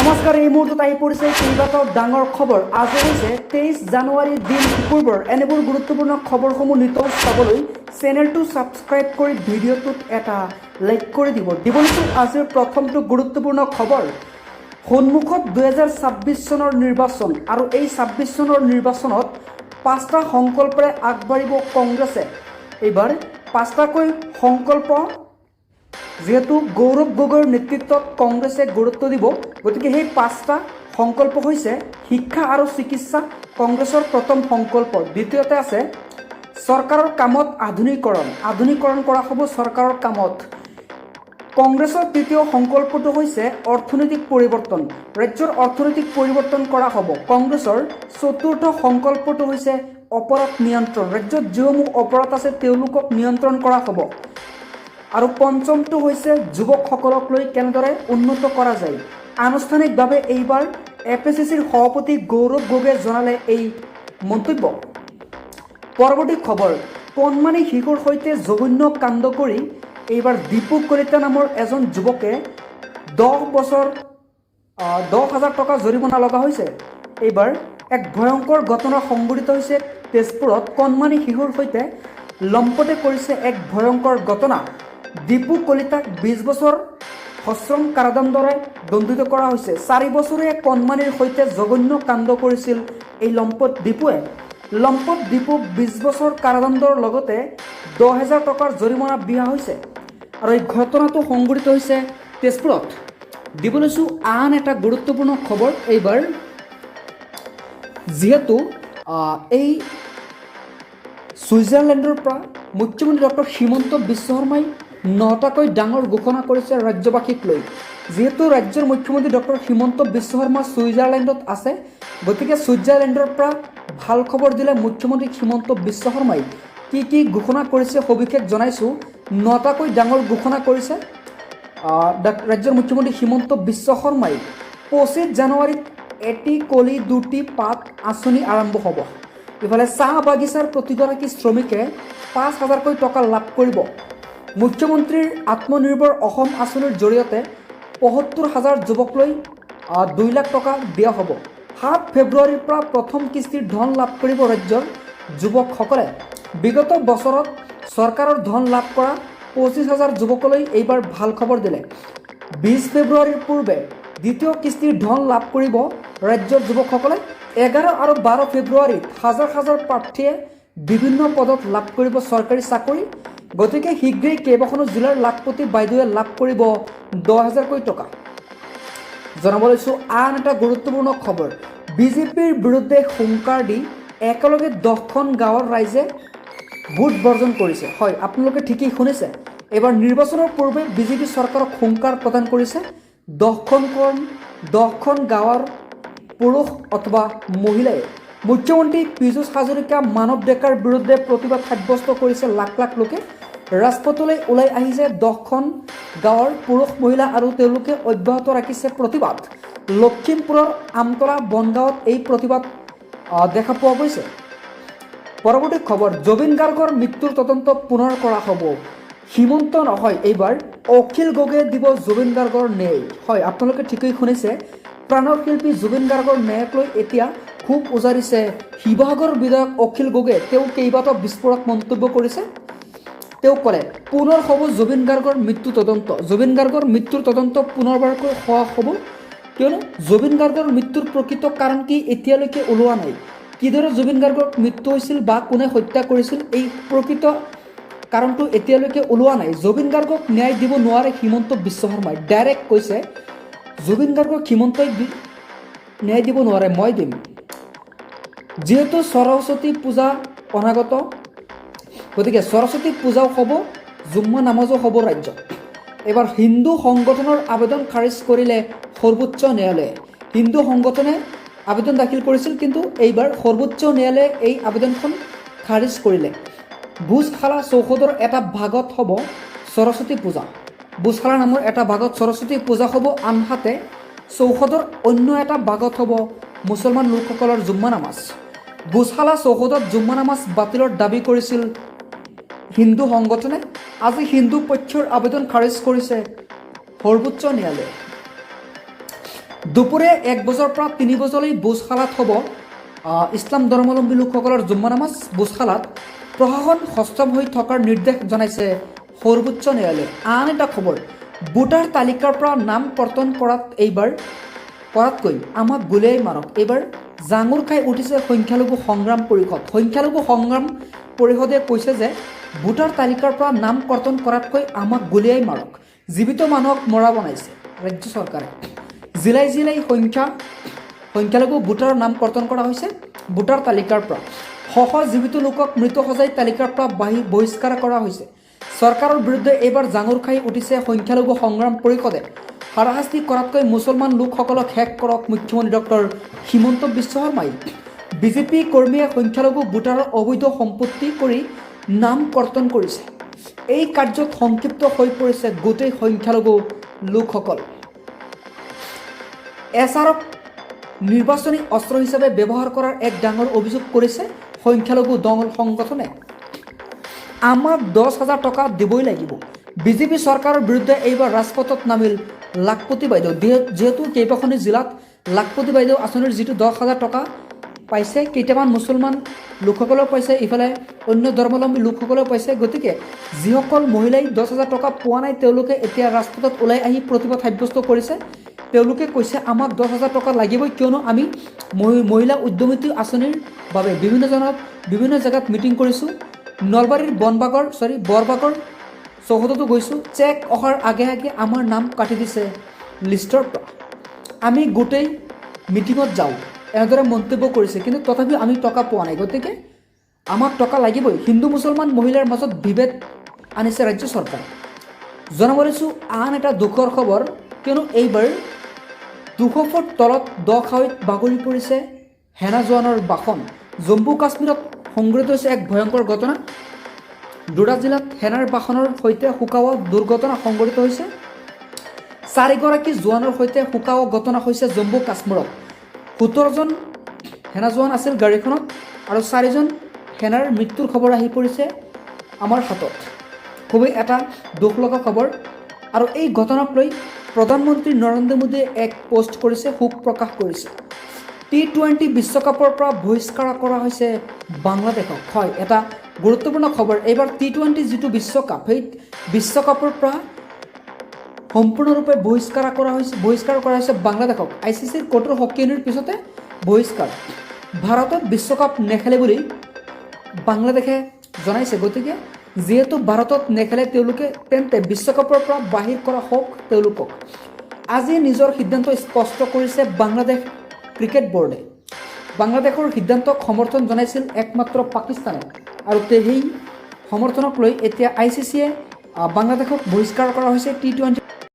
নমস্কাৰ, এই মুহূৰ্তত আহি পৰিছে কেইবাটাও ডাঙৰ খবৰ। আজি হৈছে 23 জানুৱাৰী দিন শুকুৰবাৰ। এনেবোৰ গুৰুত্বপূৰ্ণ খবৰসমূহ নিতৌ চাবলৈ চেনেলটো ছাবস্ক্ৰাইব কৰি ভিডিঅ'টোত এটা লাইক কৰি দিবলৈছো আজিৰ প্ৰথমটো গুৰুত্বপূৰ্ণ খবৰ। সন্মুখত 2026 চনৰ নিৰ্বাচন আৰু এই 26 চনৰ নিৰ্বাচনত 5টা সংকল্পৰে আগবাঢ়িব কংগ্ৰেছে। এইবাৰ 5টাকৈ সংকল্প যেহেতু গৌৰৱ গগৈৰ নেতৃত্বত কংগ্ৰেছে গুৰুত্ব দিব, গতিকে সেই 5টা সংকল্প হৈছে শিক্ষা আৰু চিকিৎসা কংগ্ৰেছৰ প্ৰথম সংকল্প। দ্বিতীয়তে আছে চৰকাৰৰ কামত আধুনিকৰণ কৰা হ'ব চৰকাৰৰ কামত। কংগ্ৰেছৰ তৃতীয় সংকল্পটো হৈছে অৰ্থনৈতিক পৰিৱৰ্তন, ৰাজ্যৰ অৰ্থনৈতিক পৰিৱৰ্তন কৰা হ'ব। কংগ্ৰেছৰ চতুৰ্থ সংকল্পটো হৈছে অপৰাধ নিয়ন্ত্ৰণ, ৰাজ্যত যিসমূহ অপৰাধ আছে তেওঁলোকক নিয়ন্ত্ৰণ কৰা হ'ব। আৰু পঞ্চমটো হৈছে যুৱকসকলক লৈ কেনেদৰে উন্নত কৰা যায়। আনুষ্ঠানিকভাৱে এইবাৰ FACCIৰ সভাপতি গৌৰৱ গগৈয়ে জনালে এই মন্তব্য। পৰৱৰ্তী খবৰ, কণমানি শিশুৰ সৈতে জঘন্য কাণ্ড কৰি এইবাৰ দীপু কলিতা নামৰ এজন যুৱকে 10,000 টকা জৰিমনা লগা হৈছে। এইবাৰ এক ভয়ংকৰ ঘটনা সংঘটিত হৈছে তেজপুৰত। কণমানি শিশুৰ সৈতে লম্পটে কৰিছে এক ভয়ংকৰ ঘটনা। দীপু কলিতাক 20 বছৰ সশ্ৰম কাৰাদণ্ডৰে দণ্ডিত কৰা হৈছে। 4 বছৰীয়া কণমানিৰ সৈতে জঘন্য কাণ্ড কৰিছিল এই লম্পট দীপুৱে। লম্পট দীপুক 20 বছৰ কাৰাদণ্ডৰ লগতে 10,000 টকাৰ জৰিমনা বিহা হৈছে। আৰু এই ঘটনাটো সংঘটিত হৈছে তেজপুৰত। দিবলৈছো আন এটা গুৰুত্বপূৰ্ণ খবৰ। এইবাৰ যিহেতু এই ছুইজাৰলেণ্ডৰ পৰা মুখ্যমন্ত্ৰী ডক্টৰ হিমন্ত বিশ্ব শৰ্মাই 9টাকৈ ডাঙৰ ঘোষণা কৰিছে ৰাজ্যবাসীক লৈ। যিহেতু ৰাজ্যৰ মুখ্যমন্ত্ৰী ডক্টৰ হিমন্ত বিশ্ব শৰ্মা ছুইজাৰলেণ্ডত আছে, গতিকে ছুইজাৰলেণ্ডৰ পৰা ভাল খবৰ দিলে মুখ্যমন্ত্ৰী হিমন্ত বিশ্ব শৰ্মাই। কি ঘোষণা কৰিছে সবিশেষ জনাইছোঁ। 9টাকৈ ডাঙৰ ঘোষণা কৰিছে ৰাজ্যৰ মুখ্যমন্ত্ৰী হিমন্ত বিশ্ব শৰ্মাই। 25 জানুৱাৰীত এটি কলি দুটি পাত আঁচনি আৰম্ভ হ'ব। ইফালে চাহ বাগিচাৰ প্ৰতিগৰাকী শ্ৰমিকে 5,000কৈ টকা লাভ কৰিব। মুখ্যমন্ত্ৰীৰ আত্মনিৰ্ভৰ অসম আঁচনিৰ জৰিয়তে 75,000 যুৱকলৈ 2 লাখ টকা দিয়া হ'ব। 7 ফেব্ৰুৱাৰীৰ পৰা প্ৰথম কিস্তিৰ ধন লাভ কৰিব ৰাজ্যৰ যুৱকসকলে। বিগত বছৰত চৰকাৰৰ ধন লাভ কৰা 25,000 যুৱকলৈ এইবাৰ ভাল খবৰ দিলে। 20 ফেব্ৰুৱাৰীৰ পূৰ্বে দ্বিতীয় কিস্তিৰ ধন লাভ কৰিব ৰাজ্যৰ যুৱকসকলে। 11 আৰু 12 ফেব্ৰুৱাৰীত হাজাৰ প্ৰাৰ্থীয়ে বিভিন্ন পদত লাভ কৰিব চৰকাৰী চাকৰি। গতিকে শীঘ্ৰেই কেইবাখনো জিলাৰ লাখপতি বাইদেৱে লাভ কৰিব 10,000কৈ টকা। জনাবলৈছো আন এটা গুৰুত্বপূৰ্ণ খবৰ। বিজেপিৰ বিৰুদ্ধে হুংকাৰ দি একেলগে 10খন গাঁৱৰ ৰাইজে ভোট বৰ্জন কৰিছে। হয়, আপোনালোকে ঠিকেই শুনিছে। এইবাৰ নিৰ্বাচনৰ পূৰ্বে বিজেপি চৰকাৰক হুংকাৰ প্ৰদান কৰিছে। 10খন গাঁৱৰ পুৰুষ অথবা মহিলাই মুখ্যমন্ত্ৰী পীযুষ হাজৰিকা, মানৱ ডেকাৰ বিৰুদ্ধে প্ৰতিবাদ সাব্যস্ত কৰিছে লাখ লাখ লোকে। ৰাজপথলৈ ওলাই আহিছে 10খন গাঁৱৰ পুৰুষ মহিলা আৰু তেওঁলোকে অব্যাহত ৰাখিছে প্ৰতিবাদ। লখিমপুৰৰ আমতলা বনগাঁৱত এই প্ৰতিবাদ দেখা পোৱা গৈছে। পৰৱৰ্তী খবৰ, জুবিন গাৰ্গৰ মৃত্যুৰ তদন্ত পুনৰ কৰা হ'ব। হিমন্ত নহয়, এইবাৰ অখিল গগৈয়ে দিব জুবিন গাৰ্গৰ ন্যায়। হয়, আপোনালোকে ঠিকেই শুনিছে। প্ৰাণৰ শিল্পী জুবিন গাৰ্গৰ ন্যায়ক লৈ এতিয়া খুব উজাৰিছে শিৱসাগৰ বিধায়ক অখিল গগৈয়ে। তেওঁ কেইবাটাও বিস্ফোৰক মন্তব্য কৰিছে। তেওঁ ক'লে পুনৰ হ'ব জুবিন গাৰ্গৰ মৃত্যু তদন্ত। জুবিন গাৰ্গৰ মৃত্যুৰ তদন্ত পুনৰবাৰকৈ হোৱা হ'ব, কিয়নো জুবিন গাৰ্গৰ মৃত্যুৰ প্ৰকৃত কাৰণ কি এতিয়ালৈকে ওলোৱা নাই। কিদৰে জুবিন গাৰ্গৰ মৃত্যু হৈছিল বা কোনে হত্যা কৰিছিল, এই প্ৰকৃত কাৰণটো এতিয়ালৈকে ওলোৱা নাই। জুবিন গাৰ্গক ন্যায় দিব নোৱাৰে হিমন্ত বিশ্ব শৰ্মাই। ডাইৰেক্ট কৈছে জুবিন গাৰ্গক হিমন্তই ন্যায় দিব নোৱাৰে, মই দিম। যিহেতু সৰস্বতী পূজা অনাগত, গতিকে সৰস্বতী পূজাও হ'ব, জুম্মা নামাজো হ'ব ৰাজ্যত। এবাৰ হিন্দু সংগঠনৰ আবেদন খাৰিজ কৰিলে সৰ্বোচ্চ ন্যায়ালয়ে। হিন্দু সংগঠনে আবেদন দাখিল কৰিছিল, কিন্তু এইবাৰ সৰ্বোচ্চ ন্যায়ালয়ে এই আবেদনখন খাৰিজ কৰিলে। ভোজশালা চৌহদৰ এটা ভাগত হ'ব সৰস্বতী পূজা। ভোজশালা নামৰ এটা ভাগত সৰস্বতী পূজা হ'ব, আনহাতে চৌহদৰ অন্য এটা ভাগত হ'ব মুছলমান লোকসকলৰ জুম্মা নামাজ। ভোজশালা চৌহদত জুম্মা নামাজ বাতিলৰ দাবী কৰিছিল হিন্দু সংগঠনে। আজি হিন্দু পক্ষৰ আবেদন খাৰিজ কৰিছে সৰ্বোচ্চ ন্যায়ালয়ে। দুপৰীয়া 1 বজাৰ পৰা 3 বজালৈ ভোজশালাত হ'ব ইছলাম ধৰ্মাৱলম্বী লোকসকলৰ জুম্মা নামাজ। ভোজশালাত প্ৰশাসন সষ্টম হৈ থকাৰ নিৰ্দেশ জনাইছে সৰ্বোচ্চ ন্যায়ালয়ে। আন এটা খবৰ, ভোটাৰ তালিকাৰ পৰা নাম কৰ্তন কৰাতকৈ আমাক গুলীয়াই মাৰক। এইবাৰ জাঙুৰ খাই উঠিছে সংখ্যালঘু সংগ্ৰাম পৰিষদ। সংখ্যালঘু সংগ্ৰাম পৰিষদে কৈছে যে ভোটাৰ তালিকাৰ পৰা নাম কৰ্তন কৰাতকৈ আমাক গুলীয়াই মাৰক। জীৱিত মানুহক মৰা বনাইছে ৰাজ্য চৰকাৰে। জিলাই জিলাই সংখ্যালঘু ভোটাৰৰ নাম কৰ্তন কৰা হৈছে ভোটাৰ তালিকাৰ পৰা। শ জীৱিত লোকক মৃত সজাই তালিকাৰ পৰা বহিষ্কাৰ কৰা হৈছে। চৰকাৰৰ বিৰুদ্ধে এইবাৰ জাঙুৰ খাই উঠিছে সংখ্যালঘু সংগ্ৰাম পৰিষদে। হাৰাশাস্তি কৰাতকৈ মুছলমান লোকসকলক শেষ কৰক মুখ্যমন্ত্ৰী ডক্টৰ হিমন্ত বিশ্ব শৰ্মাই। বিজেপি কৰ্মীয়ে সংখ্যালঘু ভোটাৰৰ অবৈধ সম্পত্তি কৰি নাম কৰ্তন কৰিছে। এই কাৰ্যত সংক্ষিপ্ত হৈ পৰিছে গোটেই সংখ্যালঘু লোকসকল। এছআৰক নিৰ্বাচনী অস্ত্ৰ হিচাপে ব্যৱহাৰ কৰাৰ এক ডাঙৰ অভিযোগ কৰিছে সংখ্যালঘু দল সংগঠনে। আমাক 10,000 টকা দিবই লাগিব। বিজেপি চৰকাৰৰ বিৰুদ্ধে এইবাৰ ৰাজপথত নামিল লাখপতি বাইদেউ। যিহেতু কেইবাখনো জিলাত লাখপতি বাইদেউ আঁচনিৰ যিটো 10,000 টকা পাইছে, কেইটামান মুছলমান লোকসকলেও পাইছে, ইফালে অন্য ধৰ্মাৱলম্বী লোকসকলেও পাইছে। গতিকে যিসকল মহিলাই 10,000 টকা পোৱা নাই তেওঁলোকে এতিয়া ৰাজপথত ওলাই আহি প্ৰতিবাদ সাব্যস্ত কৰিছে। তেওঁলোকে কৈছে আমাক 10,000 টকা লাগিবই, কিয়নো আমি মহিলা উদ্যমিতা আঁচনিৰ বাবে বিভিন্ন জেগাত মিটিং কৰিছোঁ। নলবাৰীৰ বৰবাগৰ চৌহদতো গৈছোঁ। চেক অহাৰ আগে আগে আমাৰ নাম কাটি দিছে লিষ্টৰ পৰা। আমি গোটেই মিটিঙত যাওঁ, এনেদৰে মন্তব্য কৰিছে। কিন্তু তথাপিও আমি টকা পোৱা নাই, গতিকে আমাক টকা লাগিবই। হিন্দু মুছলমান মহিলাৰ মাজত বিভেদ আনিছে ৰাজ্য চৰকাৰে। জনাব লৈছোঁ আন এটা দুখৰ খবৰ, কিয়নো এইবাৰ 200 ফুট তলত খাৱৈত বাগৰি পৰিছে সেনা জোৱানৰ বাসন। জম্মু কাশ্মীৰত সংঘটিত হৈছে এক ভয়ংকৰ ঘটনা। ডোডা জিলাত সেনাৰ বাসনৰ সৈতে শুকাওৱা দুৰ্ঘটনা সংঘটিত হৈছে। 4গৰাকী জোৱানৰ সৈতে শুকাওৱা ঘটনা হৈছে জম্মু কাশ্মীৰত। 17জন সেনা জোৱান আছিল গাড়ীখনত আৰু 4জন সেনাৰ মৃত্যুৰ খবৰ আহি পৰিছে আমাৰ হাতত। খুবেই এটা দুখ লগা খবৰ। আৰু এই ঘটনাক লৈ প্ৰধানমন্ত্ৰী নৰেন্দ্ৰ মোদীয়ে এক পোষ্ট কৰিছে, শোক প্ৰকাশ কৰিছে। T20 বিশ্বকাপৰ পৰা বহিষ্কাৰ কৰা হৈছে বাংলাদেশক। হয়, এটা গুৰুত্বপূৰ্ণ খবৰ। এইবাৰ T20 যিটো বিশ্বকাপ, সেই বিশ্বকাপৰ পৰা সম্পূৰ্ণৰূপে বহিষ্কাৰ কৰা হৈছে বাংলাদেশক। ICCৰ কঠোৰ সকিয়নিৰ পিছতে বহিষ্কাৰ। ভাৰতত বিশ্বকাপ নেখেলে বুলি বাংলাদেশে জনাইছে। গতিকে যিহেতু ভাৰতত নেখেলে তেওঁলোকে, তেন্তে বিশ্বকাপৰ পৰা বাহিৰ কৰা হওক তেওঁলোকক। আজি নিজৰ সিদ্ধান্ত স্পষ্ট কৰিছে বাংলাদেশ ক্ৰিকেট বোৰ্ডে। বাংলাদেশৰ সিদ্ধান্তক সমৰ্থন জনাইছিল একমাত্ৰ পাকিস্তানে, আৰু সেই সমৰ্থনক লৈ এতিয়া ICCয়ে বাংলাদেশক বহিষ্কাৰ কৰা হৈছে T20